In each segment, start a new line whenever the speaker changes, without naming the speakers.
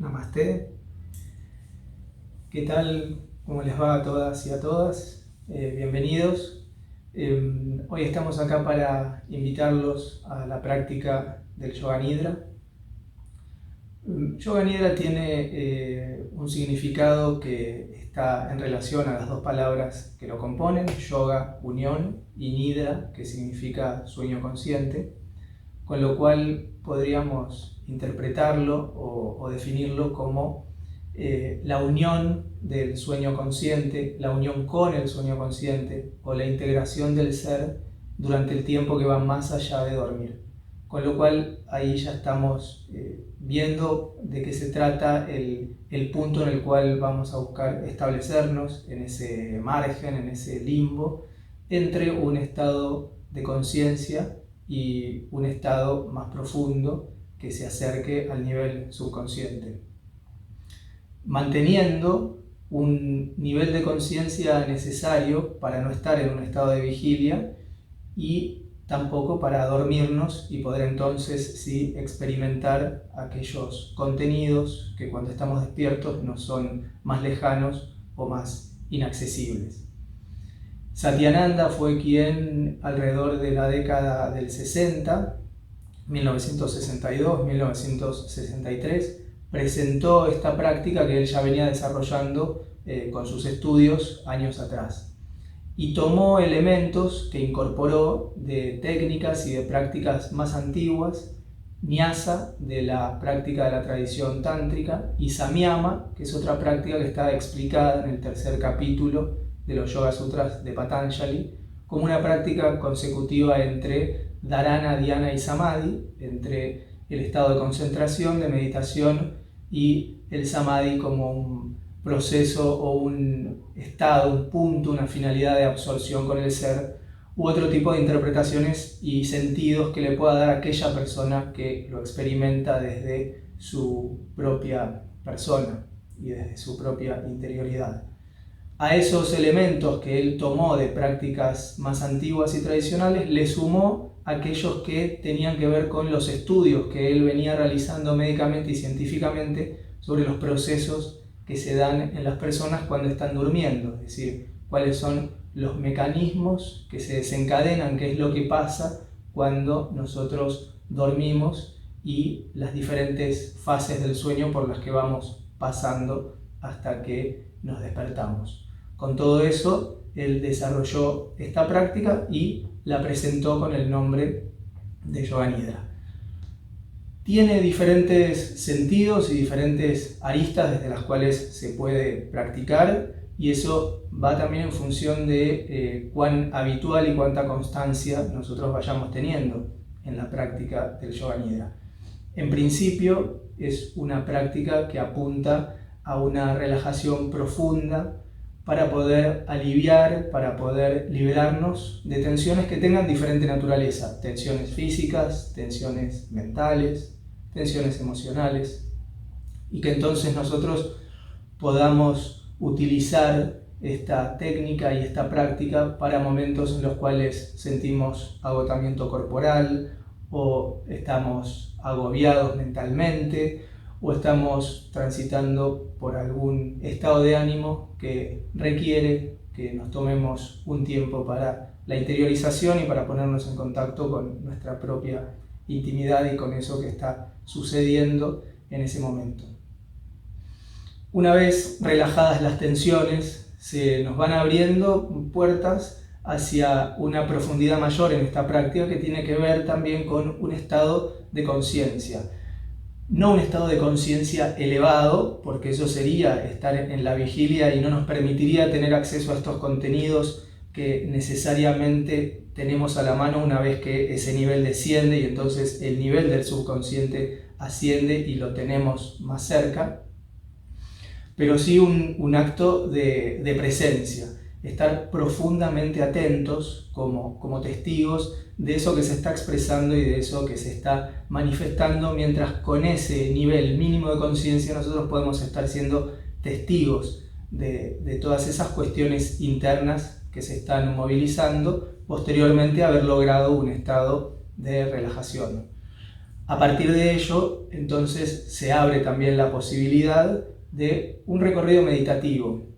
Namaste. ¿Qué tal? ¿Cómo les va a todas y a todas? Bienvenidos. Hoy estamos acá para invitarlos a la práctica del Yoga Nidra. Yoga Nidra tiene un significado que está en relación a las dos palabras que lo componen: yoga, unión, y nidra, que significa sueño consciente, con lo cual podríamos interpretarlo o definirlo como la unión del sueño consciente, la unión con el sueño consciente o la integración del ser durante el tiempo que va más allá de dormir. Con lo cual ahí ya estamos viendo de qué se trata el punto en el cual vamos a buscar establecernos en ese margen, en ese limbo entre un estado de conciencia y un estado más profundo que se acerque al nivel subconsciente, manteniendo un nivel de conciencia necesario para no estar en un estado de vigilia y tampoco para dormirnos y poder entonces sí experimentar aquellos contenidos que cuando estamos despiertos nos son más lejanos o más inaccesibles. Satyananda fue quien alrededor de la década del 60, 1962-1963, presentó esta práctica que él ya venía desarrollando con sus estudios años atrás. Y tomó elementos que incorporó de técnicas y de prácticas más antiguas, Nyasa, de la práctica de la tradición tántrica, y Samyama, que es otra práctica que está explicada en el tercer capítulo de los Yoga Sutras de Patanjali, como una práctica consecutiva entre Dharana, Dhyana y Samadhi, entre el estado de concentración, de meditación, y el Samadhi como un proceso o un estado, un punto, una finalidad de absorción con el ser, u otro tipo de interpretaciones y sentidos que le pueda dar a aquella persona que lo experimenta desde su propia persona y desde su propia interioridad. A esos elementos que él tomó de prácticas más antiguas y tradicionales le sumó aquellos que tenían que ver con los estudios que él venía realizando médicamente y científicamente sobre los procesos que se dan en las personas cuando están durmiendo, es decir, cuáles son los mecanismos que se desencadenan, qué es lo que pasa cuando nosotros dormimos y las diferentes fases del sueño por las que vamos pasando hasta que nos despertamos. Con todo eso, él desarrolló esta práctica y la presentó con el nombre de Yoga Nidra. Tiene diferentes sentidos y diferentes aristas desde las cuales se puede practicar, y eso va también en función de cuán habitual y cuánta constancia nosotros vayamos teniendo en la práctica del Yoga Nidra. En principio es una práctica que apunta a una relajación profunda para poder aliviar, para poder liberarnos de tensiones que tengan diferente naturaleza, tensiones físicas, tensiones mentales, tensiones emocionales, y que entonces nosotros podamos utilizar esta técnica y esta práctica para momentos en los cuales sentimos agotamiento corporal, o estamos agobiados mentalmente, o estamos transitando por algún estado de ánimo que requiere que nos tomemos un tiempo para la interiorización y para ponernos en contacto con nuestra propia intimidad y con eso que está sucediendo en ese momento. Una vez relajadas las tensiones, se nos van abriendo puertas hacia una profundidad mayor en esta práctica que tiene que ver también con un estado de conciencia. No un estado de conciencia elevado, porque eso sería estar en la vigilia y no nos permitiría tener acceso a estos contenidos que necesariamente tenemos a la mano una vez que ese nivel desciende y entonces el nivel del subconsciente asciende y lo tenemos más cerca, pero sí un acto de presencia, estar profundamente atentos como testigos de eso que se está expresando y de eso que se está manifestando, mientras con ese nivel mínimo de conciencia nosotros podemos estar siendo testigos de todas esas cuestiones internas que se están movilizando posteriormente a haber logrado un estado de relajación. A partir de ello, entonces, se abre también la posibilidad de un recorrido meditativo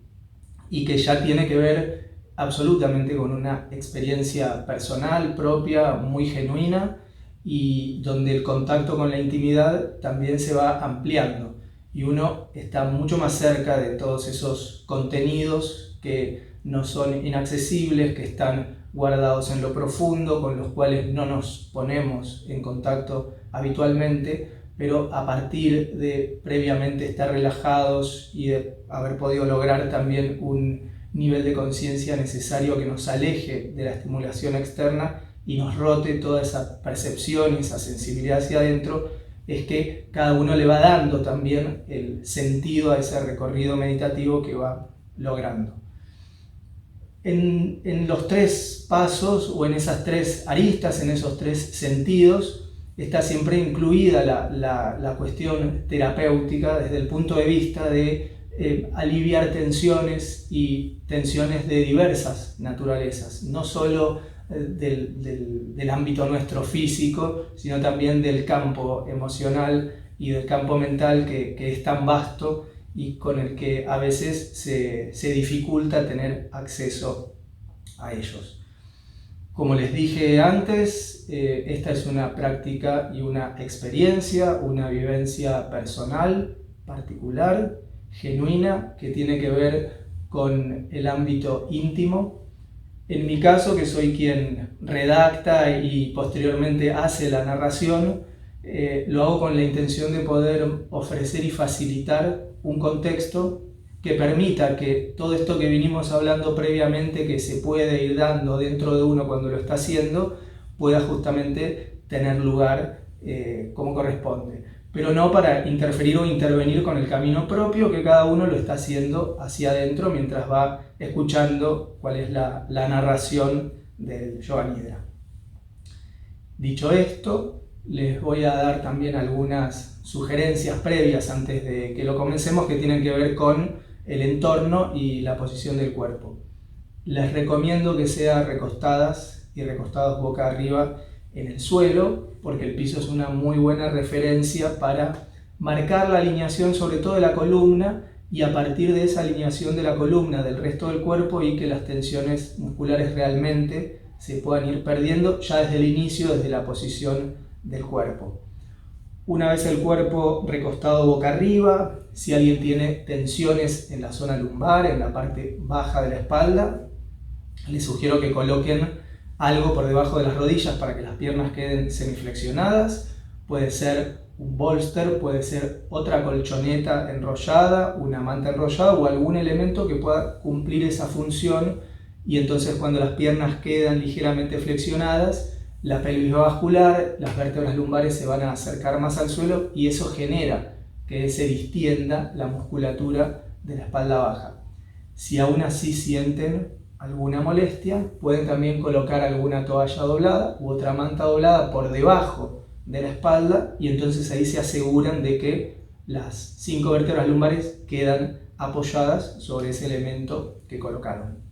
y que ya tiene que ver absolutamente con una experiencia personal, propia, muy genuina, y donde el contacto con la intimidad también se va ampliando y uno está mucho más cerca de todos esos contenidos que no son inaccesibles, que están guardados en lo profundo, con los cuales no nos ponemos en contacto habitualmente, pero a partir de previamente estar relajados y de haber podido lograr también un nivel de conciencia necesario que nos aleje de la estimulación externa y nos rote toda esa percepción y esa sensibilidad hacia adentro, es que cada uno le va dando también el sentido a ese recorrido meditativo que va logrando. En los tres pasos o en esas tres aristas, en esos tres sentidos, está siempre incluida la cuestión terapéutica desde el punto de vista de aliviar tensiones y tensiones de diversas naturalezas, no solo del ámbito nuestro físico, sino también del campo emocional y del campo mental que es tan vasto y con el que a veces se dificulta tener acceso a ellos. Como les dije antes, esta es una práctica y una experiencia, una vivencia personal, particular, genuina, que tiene que ver con el ámbito íntimo. En mi caso, que soy quien redacta y posteriormente hace la narración, lo hago con la intención de poder ofrecer y facilitar un contexto que permita que todo esto que vinimos hablando previamente, que se puede ir dando dentro de uno cuando lo está haciendo, pueda justamente tener lugar como corresponde. Pero no para interferir o intervenir con el camino propio, que cada uno lo está haciendo hacia adentro mientras va escuchando cuál es la narración del Yoga Nidra. Dicho esto, les voy a dar también algunas sugerencias previas antes de que lo comencemos, que tienen que ver con el entorno y la posición del cuerpo. Les recomiendo que sean recostadas y recostados boca arriba en el suelo, porque el piso es una muy buena referencia para marcar la alineación sobre todo de la columna, y a partir de esa alineación de la columna del resto del cuerpo, y que las tensiones musculares realmente se puedan ir perdiendo ya desde el inicio, desde la posición del cuerpo. Una vez el cuerpo recostado boca arriba, si alguien tiene tensiones en la zona lumbar, en la parte baja de la espalda, les sugiero que coloquen algo por debajo de las rodillas para que las piernas queden semiflexionadas. Puede ser un bolster, puede ser otra colchoneta enrollada, una manta enrollada o algún elemento que pueda cumplir esa función, y entonces cuando las piernas quedan ligeramente flexionadas, la pelvis va a bascular, las vértebras lumbares se van a acercar más al suelo y eso genera que se distienda la musculatura de la espalda baja. Si aún así sienten alguna molestia, pueden también colocar alguna toalla doblada u otra manta doblada por debajo de la espalda, y entonces ahí se aseguran de que las 5 vértebras lumbares quedan apoyadas sobre ese elemento que colocaron.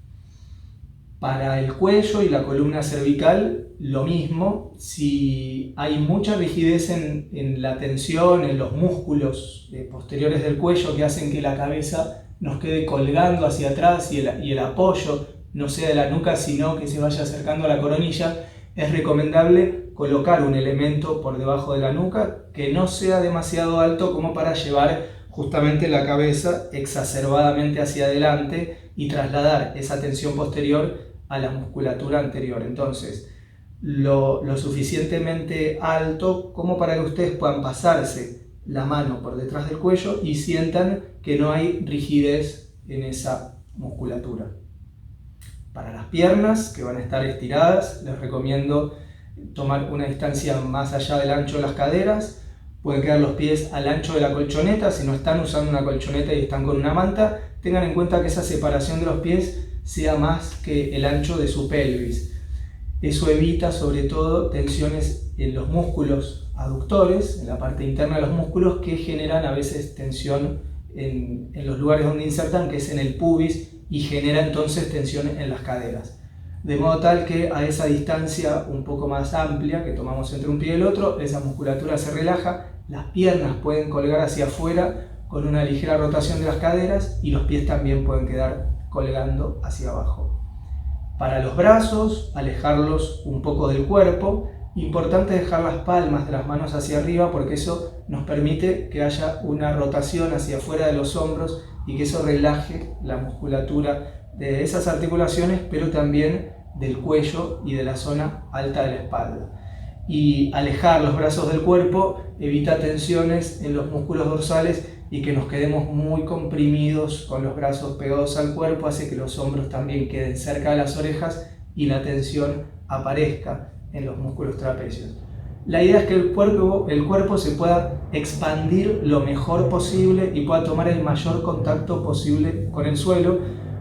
Para el cuello y la columna cervical, lo mismo. Si hay mucha rigidez en la tensión, en los músculos posteriores del cuello que hacen que la cabeza nos quede colgando hacia atrás y el apoyo no sea de la nuca, sino que se vaya acercando a la coronilla, es recomendable colocar un elemento por debajo de la nuca que no sea demasiado alto como para llevar justamente la cabeza exacerbadamente hacia adelante y trasladar esa tensión posterior a la musculatura anterior. Entonces, lo suficientemente alto como para que ustedes puedan pasarse la mano por detrás del cuello y sientan que no hay rigidez en esa musculatura. Para las piernas, que van a estar estiradas, les recomiendo tomar una distancia más allá del ancho de las caderas. Pueden quedar los pies al ancho de la colchoneta. Si no están usando una colchoneta y están con una manta, tengan en cuenta que esa separación de los pies sea más que el ancho de su pelvis. Eso evita sobre todo tensiones en los músculos aductores, en la parte interna de los músculos, que generan a veces tensión en los lugares donde insertan, que es en el pubis, y genera entonces tensión en las caderas. de modo tal que a esa distancia un poco más amplia que tomamos entre un pie y el otro, esa musculatura se relaja, las piernas pueden colgar hacia afuera con una ligera rotación de las caderas y los pies también pueden quedar colgando hacia abajo. Para los brazos, alejarlos un poco del cuerpo. Importante dejar las palmas de las manos hacia arriba porque eso nos permite que haya una rotación hacia afuera de los hombros y que eso relaje la musculatura de esas articulaciones, pero también del cuello y de la zona alta de la espalda. Y alejar los brazos del cuerpo evita tensiones en los músculos dorsales y que nos quedemos muy comprimidos con los brazos pegados al cuerpo, hace que los hombros también queden cerca de las orejas y la tensión aparezca en los músculos trapecios. La idea es que el cuerpo se pueda expandir lo mejor posible y pueda tomar el mayor contacto posible con el suelo,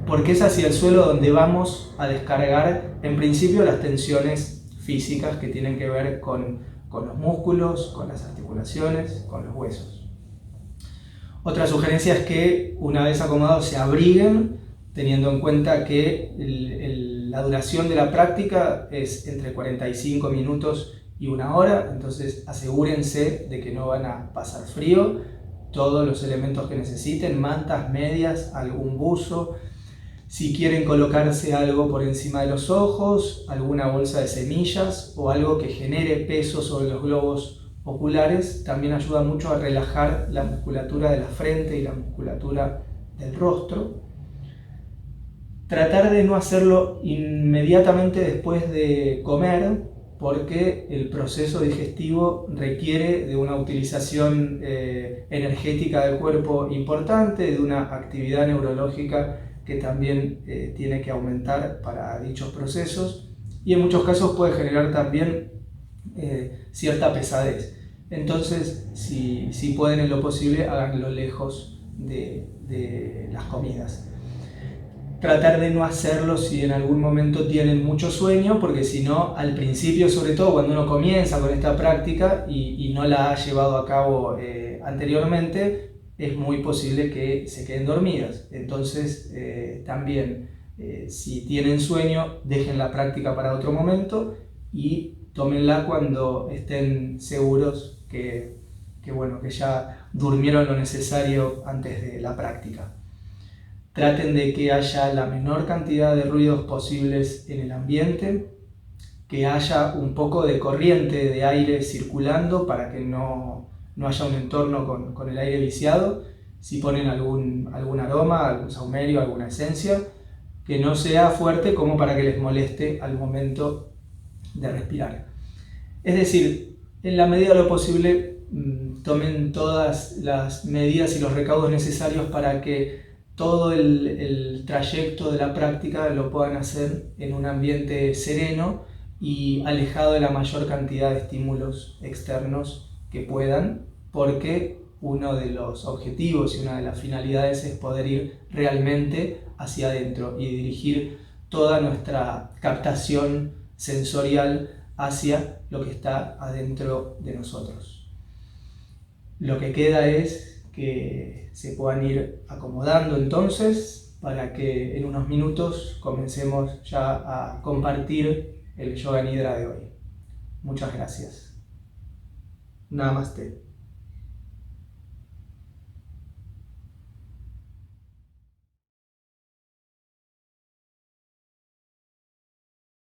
porque es hacia el suelo donde vamos a descargar en principio las tensiones físicas que tienen que ver con los músculos, con las articulaciones, con los huesos. Otra sugerencia es que una vez acomodados se abriguen, teniendo en cuenta que la duración de la práctica es entre 45 minutos y 1 hora, entonces asegúrense de que no van a pasar frío, todos los elementos que necesiten, mantas, medias, algún buzo, si quieren colocarse algo por encima de los ojos, alguna bolsa de semillas o algo que genere peso sobre los globos oculares, también ayuda mucho a relajar la musculatura de la frente y la musculatura del rostro. Tratar de no hacerlo inmediatamente después de comer, porque el proceso digestivo requiere de una utilización energética del cuerpo importante, de una actividad neurológica que también tiene que aumentar para dichos procesos, y en muchos casos puede generar también cierta pesadez. Entonces, si pueden en lo posible, háganlo lejos de las comidas. Tratar de no hacerlo si en algún momento tienen mucho sueño, porque si no, al principio, sobre todo cuando uno comienza con esta práctica y no la ha llevado a cabo anteriormente, es muy posible que se queden dormidas. Entonces, también, si tienen sueño, dejen la práctica para otro momento y tómenla cuando estén seguros que ya durmieron lo necesario antes de la práctica. Traten de que haya la menor cantidad de ruidos posibles en el ambiente, que haya un poco de corriente de aire circulando para que no haya un entorno con el aire viciado. Si ponen algún aroma, algún saumerio, alguna esencia, que no sea fuerte como para que les moleste al momento de respirar. Es decir, en la medida de lo posible, tomen todas las medidas y los recaudos necesarios para que todo el trayecto de la práctica lo puedan hacer en un ambiente sereno y alejado de la mayor cantidad de estímulos externos que puedan, porque uno de los objetivos y una de las finalidades es poder ir realmente hacia adentro y dirigir toda nuestra captación sensorial hacia lo que está adentro de nosotros. Lo que queda es que se puedan ir acomodando entonces para que en unos minutos comencemos ya a compartir el Yoga Nidra de hoy. Muchas gracias. Namaste.